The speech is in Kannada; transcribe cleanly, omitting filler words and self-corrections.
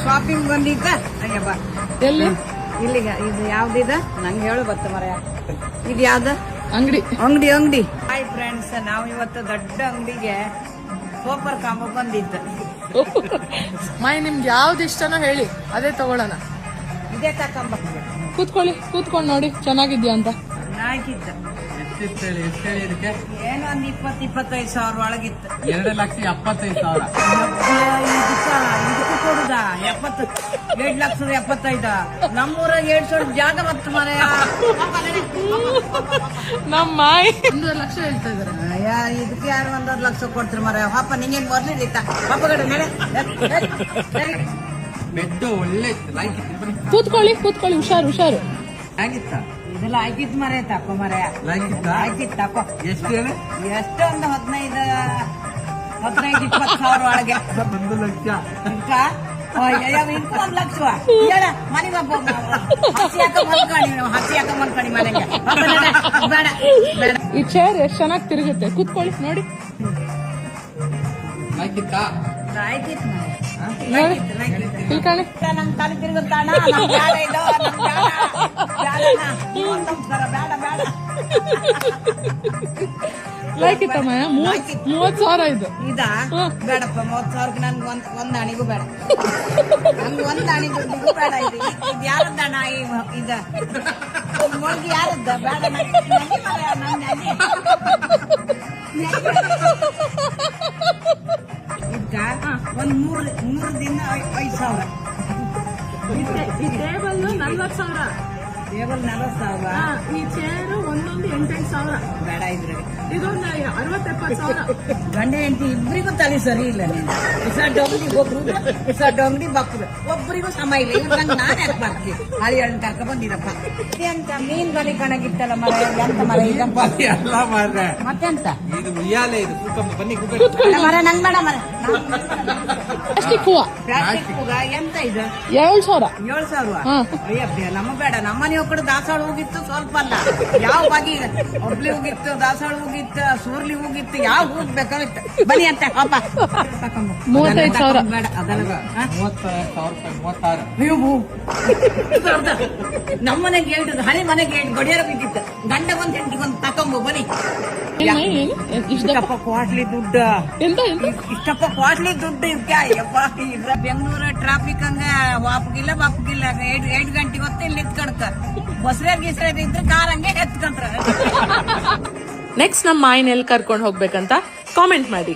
ಶಾಪಿಂಗ್ ಬಂದಿದ್ದ ಅಯ್ಯಬ್ಬ ಎಲ್ಲಿ ಇಲ್ಲಿಗ ಇದು ಯಾವ್ದಿದ ನಂಗೆ ಹೇಳು ಬತ್ತ ಮರ ಇದು ಯಾವ್ದ ಅಂಗಡಿ ಅಂಗಡಿ ಹಾಯ್ ಫ್ರೆಂಡ್ಸ್, ನಾವು ಇವತ್ತು ದೊಡ್ಡ ಅಂಗಡಿಗೆ ಸೂಪರ್ ಕಾಂಬೋ ಬಂದಿದ್ದು. ಮಾಯಿ ನಿಮ್ಗೆ ಯಾವ್ದು ಇಷ್ಟನೋ ಹೇಳಿ, ಅದೇ ತಗೊಳ್ಳೋಣ. ಇದೇ ತಕೊಂಬ ಕೂತ್ಕೊಂಡು ನೋಡಿ ಚೆನ್ನಾಗಿದ್ಯಾ ಅಂತ. ನಾಕಿತ್ತು ಎಷ್ಟು ಹೇಳಿ ಇದಕ್ಕೆ? ಏನೋ ಒಂದ್ 20-25 ಸಾವಿರ ಒಳಗಿತ್ತು. 2,75,000. ಇದಕ್ಕೂ ಕೊಡುದ 2,75,000. ನಮ್ಮೂರ 700 ಜಾಗ ಬತ್ತು ಮರ. ನಮ್ಮ ಮಾಯಿ 1 ಲಕ್ಷ ಹೇಳ್ತಾ ಇದಾರೆ. ಇದಕ್ಕೆ ಯಾರು 1 ಲಕ್ಷ ಕೊಡ್ತಾರೆ ಮರ. ಪಾಪ ನಿಂಗೇನ್ ಮೊದ್ಲಿದ್ದ ಪಾಪ ಕಡೆ ನಡೆ. ಬೆಡ್ ಒಳ್ಳೆ ಲೈಕ್ ಕೂತ್ಕೊಳ್ಳಿ ಹುಷಾರು ಆಗಿತ್ತ ಇದೆಲ್ಲ ಆಯ್ತಿತ್ತು ಮರ. ತಕೋ ಮರ ಆಯ್ತಿತ್ತು ತಕೋ. ಎಷ್ಟು ಹೇಳಿ? ಎಷ್ಟು ಒಂದು 15-20 ಸಾವಿರ ಒಳಗೆ 1 ಲಕ್ಷ. ಇಂಕ 1 ಲಕ್ಷ ಹೇಳ ಮನೆಗೆ ಹಸಿ ಹಾಕ ಮಲ್ಕಣಿ ಮನೆಗೆ ಬೇಡ. ಈ ಚೇರ್ ಎಷ್ಟು ಚೆನ್ನಾಗಿ ತಿರುಗುತ್ತೆ. ಕೂತ್ಕೊಳ್ಳಿ ನೋಡಿ. ಲೈಕ್ ಇತ್ತಾ? ಆಯ್ತಿತ್ತು ತಿಳ್ಕೊಳ್ಳಿ. ನಂಗೆ ತಲೆ ತಿರುಗುತ್ತಾಣ. ಬೇಡ ಲೈಕ್ ಇತ್ತಮ್ಮ. 30,000 ಇದು. ಇದಾ ಬೇಡಪ್ಪ. 30,000 ನನ್ಗೆ ಒಂದ್ ಅಣಿಗೂ ಬೇಡ. ನನ್ಗೆ ಒಂದ್ ಅಣಿ ದುಡ್ಡಿಗೂ ಬೇಡ. ಇದು ಯಾರದ್ದ ಅಣ್ಣ? ಇದ ಮೊಳಗಿ ಯಾರದ್ದ? ಬೇಡ. ಇದಕ್ಕ ಒಂದ್ 3 ದಿನ 5,000. ಈ ಟೇಬಲ್ 40,000. ಟೇಬಲ್ 40,000. ಈ ಚೇರು ಒಂದೊಂದು 8,000. ಬೇಡ ಇದ್ರಲ್ಲಿ. ಇದೊಂದು 60-70,000. ಗಂಡ ಹೆಂಡತಿ ಇಬ್ಬರಿಗೂ ತಲೆ ಸರಿ ಇಲ್ಲ. ನೀನು ಡೊಂಗಡಿ ಬಕ್ಕರು ಒಬ್ಬರಿಗೂ ಸಮ ಇಲ್ಲ. ಇವ್ರಂಗ ನಾನ್ ಯಾಕೆ ಬರ್ತಿ? ಹಳಿ ಹಣ್ಣು ಕರ್ಕ ಬಂದಿರಪ್ಪ. ಎಂತ ಮೀನ್ ಗಲಿ ಕಣಗಿತ್ತಲ್ಲ ಮರ. ಎಂತ ಮರ ಇದಪ್ಪ? ಎಲ್ಲ ಮಾಡ್ರೆ ಮತ್ತೆಂತ ಇದು ಉಯ್ಯಾಲೆ. ಇದು ಕೂತ್ಕೊಂಡು ಬನ್ನಿ ಮರ ನಂಗ್ ಬೇಡ ಮರ. ಪ್ಲಾಸ್ಟಿಕ್ ಹೂವ ಪ್ಲಾಸ್ಟಿಕ್ ಹೂಗ ಎಂತ ಇದು? 7,000. 7,000. ಅಯ್ಯಪ್ಪ ನಮ್ಮ ಬೇಡ. ನಮ್ಮನೆ ಒಕ್ಕಡೆ ದಾಸವಾಳ ಹೋಗಿತ್ತು ಸ್ವಲ್ಪ ಅಲ್ಲ. ಯಾವ ಬಗೆ ಒಬ್ಲಿ ಹೋಗಿತ್ತು, ದಾಸವಾಳ ಹೋಗಿತ್ತು, ಸೂರ್ಲಿ ಹೋಗಿತ್ತು. ಯಾವ ಹೂಗ್ ಬೇಕಾಗಿತ್ತು ಬನ್ನಿ ಅಂತ ಪಾಪ. 35,000. ಬೇಡ ಅದಲ್ಲ. 32,000. ನಮ್ಮನೆಗೆ ಹೇಳ್ತಿದ್ದು ಹಳಿ ಮನೆಗೆ ಹೇಳಿ ಗೊಡಿಯಾರ ಬಿದ್ದಿತ್ತು. ಗಂಡ ಒಂದ್ ಹೆಂಡತಿಗೊಂದು ತಕೊಂಬು ಬನ್ನಿ. ಇಷ್ಟಪ್ಪ ಕ್ವಾಟ್ಲಿ ದುಡ್ಡು. ಇಷ್ಟಪ್ಪ ಕ್ವಾಟ್ಲಿ ದುಡ್ಡು ಇವಕ್ಕೆ. ಅಯ್ಯಪ್ಪ ಇದ್ರ ಬೆಂಗಳೂರು ಟ್ರಾಫಿಕ್ ಹಂಗ ವಾಪಗಿಲ್ಲ 8 ಗಂಟೆಗೆ ಹೊತ್ತು ಇಲ್ಲಿ ನಿಂತ್ಕೊಳ್ತ. ಬಸ್ರೇರ್ ಗಿಸ್ರೇರ್ ಇದ್ರೆ ಕಾರ್ ಹಂಗೆ ಎತ್ಕೊಂಡ್ರ. ನೆಕ್ಸ್ಟ್ ನಮ್ಮ ಮಾಯಿನ ಎಲ್ಲಿ ಕರ್ಕೊಂಡು ಹೋಗ್ಬೇಕಂತ ಕಾಮೆಂಟ್ ಮಾಡಿ.